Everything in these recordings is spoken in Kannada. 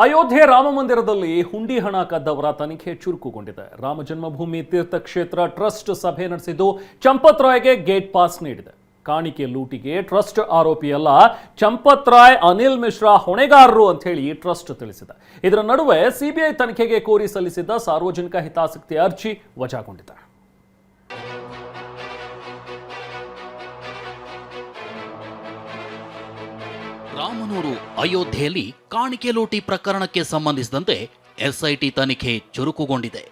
ಅಯೋಧ್ಯೆ ರಾಮ ಮಂದಿರದಲ್ಲಿ ಹುಂಡಿ ಹಣ ಕದ್ದವರ ತನಿಖೆ ಚುರುಕುಗೊಂಡಿದೆ. ರಾಮ ಜನ್ಮಭೂಮಿ ತೀರ್ಥಕ್ಷೇತ್ರ ಟ್ರಸ್ಟ್ ಸಭೆ ನಡೆಸಿದ್ದು ಚಂಪತ್ ರಾಯ್ಗೆ ಗೇಟ್ ಪಾಸ್ ನೀಡಿದೆ. ಕಾಣಿಕೆ ಲೂಟಿಗೆ ಟ್ರಸ್ಟ್ ಆರೋಪಿಯಲ್ಲ, ಚಂಪತ್ ರಾಯ್ ಅನಿಲ್ ಮಿಶ್ರಾ ಹೊಣೆಗಾರರು ಅಂತ ಹೇಳಿ ಟ್ರಸ್ಟ್ ತಿಳಿಸಿದೆ. ಇದರ ನಡುವೆ ಸಿಬಿಐ ತನಿಖೆಗೆ ಕೋರಿ ಸಲ್ಲಿಸಿದ್ದ ಸಾರ್ವಜನಿಕ ಹಿತಾಸಕ್ತಿ ಅರ್ಜಿ ವಜಾಗೊಂಡಿದೆ. ರಾಮನೂರು ಅಯೋಧ್ಯೆಯಲ್ಲಿ ಕಾಣಿಕೆ ಲೂಟಿ ಪ್ರಕರಣಕ್ಕೆ ಸಂಬಂಧಿಸಿದಂತೆ ಎಸ್ಐಟಿ ತನಿಖೆ ಚುರುಕುಗೊಂಡಿದೆ.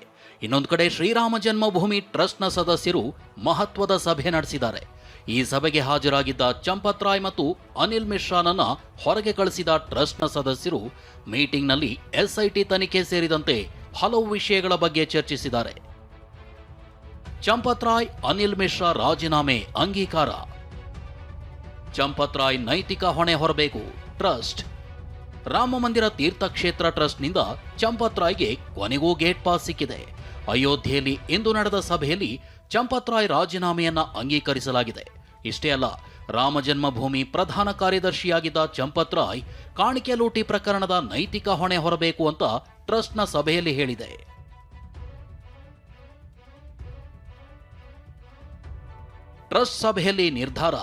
ಇನ್ನೊಂದು ಕಡೆ ಶ್ರೀರಾಮ ಜನ್ಮಭೂಮಿ ಟ್ರಸ್ಟ್ನ ಸದಸ್ಯರು ಮಹತ್ವದ ಸಭೆ ನಡೆಸಿದ್ದಾರೆ. ಈ ಸಭೆಗೆ ಹಾಜರಾಗಿದ್ದ ಚಂಪತ್ ರಾಯ್ ಮತ್ತು ಅನಿಲ್ ಮಿಶ್ರಾನನ್ನ ಹೊರಗೆ ಕಳಿಸಿದ ಟ್ರಸ್ಟ್ನ ಸದಸ್ಯರು ಮೀಟಿಂಗ್ನಲ್ಲಿ ಎಸ್ಐಟಿ ತನಿಖೆ ಸೇರಿದಂತೆ ಹಲವು ವಿಷಯಗಳ ಬಗ್ಗೆ ಚರ್ಚಿಸಿದ್ದಾರೆ. ಚಂಪತ್ ರಾಯ್ ಅನಿಲ್ ಮಿಶ್ರಾ ರಾಜೀನಾಮೆ ಅಂಗೀಕಾರ. ಚಂಪತ್ ರಾಯ್ ನೈತಿಕ ಹೊಣೆ ಹೊರಬೇಕು, ಟ್ರಸ್ಟ್. ರಾಮ ಮಂದಿರ ತೀರ್ಥಕ್ಷೇತ್ರ ಟ್ರಸ್ಟ್ನಿಂದ ಚಂಪತ್ ರಾಯ್ಗೆ ಕೊನೆಗೂ ಗೇಟ್ ಪಾಸ್ ಸಿಕ್ಕಿದೆ. ಅಯೋಧ್ಯೆಯಲ್ಲಿ ಇಂದು ನಡೆದ ಸಭೆಯಲ್ಲಿ ಚಂಪತ್ ರಾಯ್ ರಾಜೀನಾಮೆಯನ್ನ ಅಂಗೀಕರಿಸಲಾಗಿದೆ. ಇಷ್ಟೇ ಅಲ್ಲ, ರಾಮ ಜನ್ಮಭೂಮಿ ಪ್ರಧಾನ ಕಾರ್ಯದರ್ಶಿಯಾಗಿದ್ದ ಚಂಪತ್ ರಾಯ್ ಕಾಣಿಕೆ ಲೂಟಿ ಪ್ರಕರಣದ ನೈತಿಕ ಹೊಣೆ ಹೊರಬೇಕು ಅಂತ ಟ್ರಸ್ಟ್ನ ಸಭೆಯಲ್ಲಿ ಹೇಳಿದೆ. ಟ್ರಸ್ಟ್ ಸಭೆಯಲ್ಲಿ ನಿರ್ಧಾರ,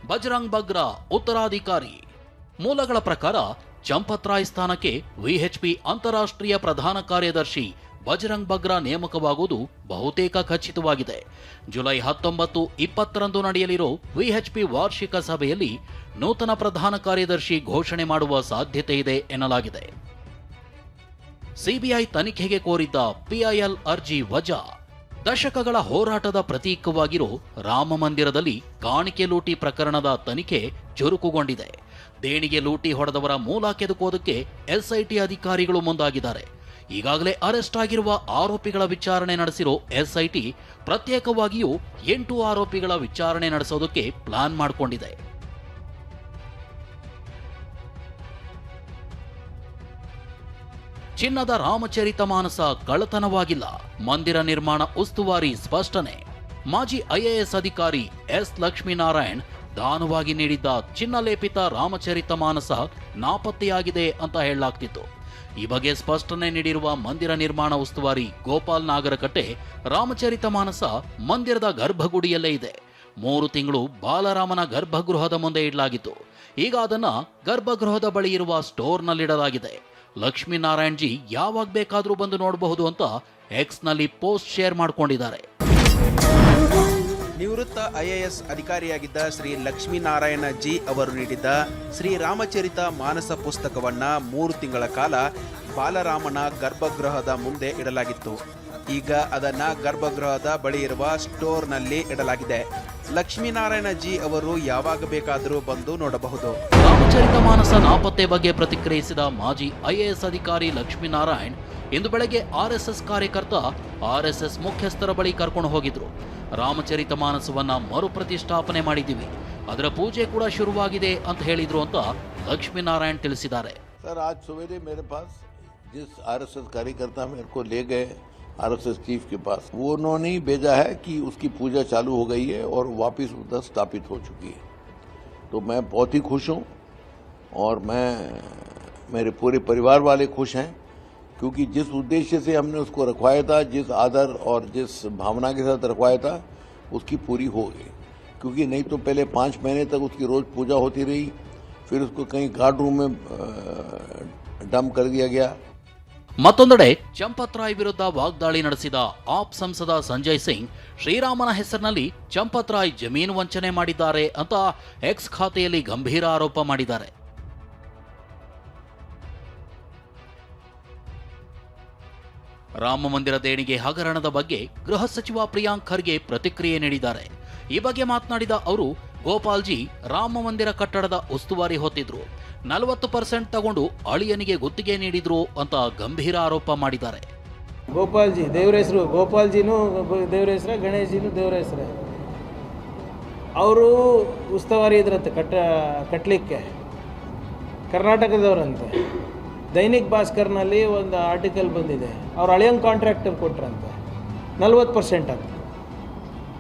ಬಜರಂಗ್ ಬಗ್ರಾ ಉತ್ತರಾಧಿಕಾರಿ. ಮೂಲಗಳ ಪ್ರಕಾರ ಚಂಪತ್ ರಾಯ್ ಸ್ಥಾನಕ್ಕೆ ವಿಎಚ್ಪಿ ಅಂತಾರಾಷ್ಟ್ರೀಯ ಪ್ರಧಾನ ಕಾರ್ಯದರ್ಶಿ ಬಜರಂಗ್ ಬಗ್ರಾ ನೇಮಕವಾಗುವುದು ಬಹುತೇಕ ಖಚಿತವಾಗಿದೆ. ಜುಲೈ 19, 20ರಂದು ನಡೆಯಲಿರೋ ವಿಎಚ್ಪಿ ವಾರ್ಷಿಕ ಸಭೆಯಲ್ಲಿ ನೂತನ ಪ್ರಧಾನ ಕಾರ್ಯದರ್ಶಿ ಘೋಷಣೆ ಮಾಡುವ ಸಾಧ್ಯತೆ ಇದೆ ಎನ್ನಲಾಗಿದೆ. ಸಿಬಿಐ ತನಿಖೆಗೆ ಕೋರಿದ್ದ ಪಿಐಎಲ್ ಅರ್ಜಿ ವಜಾ. ದಶಕಗಳ ಹೋರಾಟದ ಪ್ರತೀಕವಾಗಿರೋ ರಾಮ ಮಂದಿರದಲ್ಲಿ ಕಾಣಿಕೆ ಲೂಟಿ ಪ್ರಕರಣದ ತನಿಖೆ ಚುರುಕುಗೊಂಡಿದೆ. ದೇಣಿಗೆ ಲೂಟಿ ಹೊಡೆದವರ ಮೂಲ ಕೆದಕೋದಕ್ಕೆ ಎಸ್ಐಟಿ ಅಧಿಕಾರಿಗಳು ಮುಂದಾಗಿದ್ದಾರೆ. ಈಗಾಗಲೇ ಅರೆಸ್ಟ್ ಆಗಿರುವ ಆರೋಪಿಗಳ ವಿಚಾರಣೆ ನಡೆಸಿರೋ ಎಸ್ಐಟಿ ಪ್ರತ್ಯೇಕವಾಗಿಯೂ 8 ಆರೋಪಿಗಳ ವಿಚಾರಣೆ ನಡೆಸೋದಕ್ಕೆ ಪ್ಲಾನ್ ಮಾಡಿಕೊಂಡಿದೆ. ಚಿನ್ನದ ರಾಮಚರಿತಮಾನಸ ಕಳ್ಳತನವಾಗಿಲ್ಲ, ಮಂದಿರ ನಿರ್ಮಾಣ ಉಸ್ತುವಾರಿ ಸ್ಪಷ್ಟನೆ. ಮಾಜಿ ಐಎಎಸ್ ಅಧಿಕಾರಿ ಎಸ್ ಲಕ್ಷ್ಮೀನಾರಾಯಣ್ ದಾನವಾಗಿ ನೀಡಿದ್ದ ಚಿನ್ನಲೇಪಿತ ರಾಮಚರಿತಮಾನಸ ನಾಪತ್ತೆಯಾಗಿದೆ ಅಂತ ಹೇಳಲಾಗ್ತಿತ್ತು. ಈ ಬಗ್ಗೆ ಸ್ಪಷ್ಟನೆ ನೀಡಿರುವ ಮಂದಿರ ನಿರ್ಮಾಣ ಉಸ್ತುವಾರಿ ಗೋಪಾಲ್ ನಾಗರಕಟ್ಟೆ, ರಾಮಚರಿತಮಾನಸ ಮಂದಿರದ ಗರ್ಭಗುಡಿಯಲ್ಲೇ ಇದೆ. 3 ತಿಂಗಳು ಬಾಲರಾಮನ ಗರ್ಭಗೃಹದ ಮುಂದೆ ಇಡಲಾಗಿತ್ತು. ಈಗ ಅದನ್ನ ಗರ್ಭಗೃಹದ ಬಳಿ ಇರುವ ಸ್ಟೋರ್ನಲ್ಲಿಡಲಾಗಿದೆ. ಲಕ್ಷ್ಮೀನಾರಾಯಣ್ ಜಿ ಯಾವಾಗ ಬೇಕಾದರೂ ಬಂದು ನೋಡಬಹುದು ಅಂತ ಎಕ್ಸ್ನಲ್ಲಿ ಪೋಸ್ಟ್ ಶೇರ್ ಮಾಡಿಕೊಂಡಿದ್ದಾರೆ. ನಿವೃತ್ತ ಐಎಎಸ್ ಅಧಿಕಾರಿಯಾಗಿದ್ದ ಶ್ರೀ ಲಕ್ಷ್ಮೀನಾರಾಯಣ ಜಿ ಅವರು ನೀಡಿದ್ದ ಶ್ರೀ ರಾಮಚರಿತ ಮಾನಸ ಪುಸ್ತಕವನ್ನ 3 ತಿಂಗಳ ಕಾಲ ಬಾಲರಾಮನ ಗರ್ಭಗೃಹದ ಮುಂದೆ ಇಡಲಾಗಿತ್ತು. ಈಗ ಅದನ್ನ ಗರ್ಭಗೃಹದ ಬಳಿ ಇರುವ ಸ್ಟೋರ್ನಲ್ಲಿ ಇಡಲಾಗಿದೆ. ಲಕ್ಷ್ಮೀನಾರಾಯಣ ಜಿ ಅವರು ಯಾವಾಗ ಬೇಕಾದರೂ ಬಂದು ನೋಡಬಹುದು. ರಾಮಚರಿತ ಮಾನಸ ನಾಪತ್ತೆ ಬಗ್ಗೆ ಪ್ರತಿಕ್ರಿಯಿಸಿದ ಮಾಜಿ ಐಎಎಸ್ ಅಧಿಕಾರಿ ಲಕ್ಷ್ಮೀನಾರಾಯಣ್ ಇಂದು ಬೆಳಗ್ಗೆ ಆರ್ಎಸ್ಎಸ್ ಕಾರ್ಯಕರ್ತ ಆರ್ಎಸ್ಎಸ್ ಮುಖ್ಯಸ್ಥರ ಬಳಿ ಕರ್ಕೊಂಡು ಹೋಗಿದ್ರು. ರಾಮಚರಿತ ಮಾನಸವನ್ನ ಮರುಪ್ರತಿಷ್ಠಾಪನೆ ಮಾಡಿದ್ದೀವಿ, ಅದರ ಪೂಜೆ ಕೂಡ ಶುರುವಾಗಿದೆ ಅಂತ ಹೇಳಿದ್ರು ಅಂತ ಲಕ್ಷ್ಮೀನಾರಾಯಣ್ ತಿಳಿಸಿದ್ದಾರೆ. सर आज सवेरे मेरे पास जिस आरएसएस कार्यकर्ता मेरे को ले गए आरएसएस चीफ के पास, वो उन्होंने ही भेजा है कि उसकी पूजा चालू हो गई है और वापस उधर स्थापित हो चुकी है. तो मैं बहुत ही खुश हूँ और मेरे पूरे परिवार वाले खुश हैं, क्योंकि जिस उद्देश्य से हमने उसको रखवाया था, जिस आदर और जिस भावना के साथ रखवाया था, उसकी पूरी हो गई. क्योंकि नहीं तो पहले 5 महीने तक उसकी रोज पूजा होती रही, फिर उसको कहीं गार्ड रूम में डंप कर दिया गया. ಮತ್ತೊಂದೆಡೆ ಚಂಪತ್ ರಾಯ್ ವಿರುದ್ಧ ವಾಗ್ದಾಳಿ ನಡೆಸಿದ ಆಪ್ ಸಂಸದ ಸಂಜಯ್ ಸಿಂಗ್ ಶ್ರೀರಾಮನ ಹೆಸರಿನಲ್ಲಿ ಚಂಪತ್ ರಾಯ್ ಜಮೀನು ವಂಚನೆ ಮಾಡಿದ್ದಾರೆ ಅಂತ ಎಕ್ಸ್ ಖಾತೆಯಲ್ಲಿ ಗಂಭೀರ ಆರೋಪ ಮಾಡಿದ್ದಾರೆ. ರಾಮ ಮಂದಿರ ದೇಣಿಗೆ ಹಗರಣದ ಬಗ್ಗೆ ಗೃಹ ಸಚಿವ ಪ್ರಿಯಾಂಕ್ ಖರ್ಗೆ ಪ್ರತಿಕ್ರಿಯೆ ನೀಡಿದ್ದಾರೆ. ಈ ಬಗ್ಗೆ ಮಾತನಾಡಿದ ಅವರು, ಗೋಪಾಲ್ಜಿ ರಾಮ ಮಂದಿರ ಕಟ್ಟಡದ ಉಸ್ತುವಾರಿ ಹೊತ್ತಿದ್ರು, 40% ತಗೊಂಡು ಅಳಿಯನಿಗೆ ಗುತ್ತಿಗೆ ನೀಡಿದ್ರು ಅಂತ ಗಂಭೀರ ಆರೋಪ ಮಾಡಿದ್ದಾರೆ. ಗೋಪಾಲ್ಜಿ ದೇವರ ಹೆಸರು, ಗೋಪಾಲ್ಜಿನೂ ದೇವರ ಹೆಸರ, ಗಣೇಶ್ಜಿನೂ ದೇವರ ಹೆಸರೇ. ಅವರು ಉಸ್ತುವಾರಿ ಇದ್ರಂತೆ ಕಟ್ಟಲಿಕ್ಕೆ, ಕರ್ನಾಟಕದವರಂತೆ. ದೈನಿಕ್ ಭಾಸ್ಕರ್ನಲ್ಲಿ ಒಂದು ಆರ್ಟಿಕಲ್ ಬಂದಿದೆ, ಅವ್ರು ಅಳಿಯಂಗ್ ಕಾಂಟ್ರಾಕ್ಟರ್ ಕೊಟ್ರಂತೆ 40% ಅಂತ.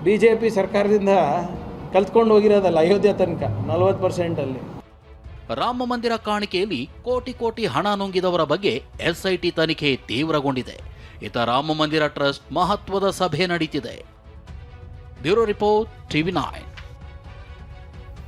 BJP ಸರ್ಕಾರದಿಂದ ಕಲ್ತ್ಕೊಂಡು ಹೋಗಿರೋದಲ್ಲ ಅಯೋಧ್ಯೆ ತನಕ 40%. ರಾಮ ಮಂದಿರ ಕಾಣಿಕೆಯಲ್ಲಿ ಕೋಟಿ ಕೋಟಿ ಹಣ ನುಂಗಿದವರ ಬಗ್ಗೆ ಎಸ್ಐಟಿ ತನಿಖೆ ತೀವ್ರಗೊಂಡಿದೆ. ಇತ್ತ ರಾಮ ಮಂದಿರ ಟ್ರಸ್ಟ್ ಮಹತ್ವದ ಸಭೆ ನಡೀತಿದೆ. Bureau report, TV9.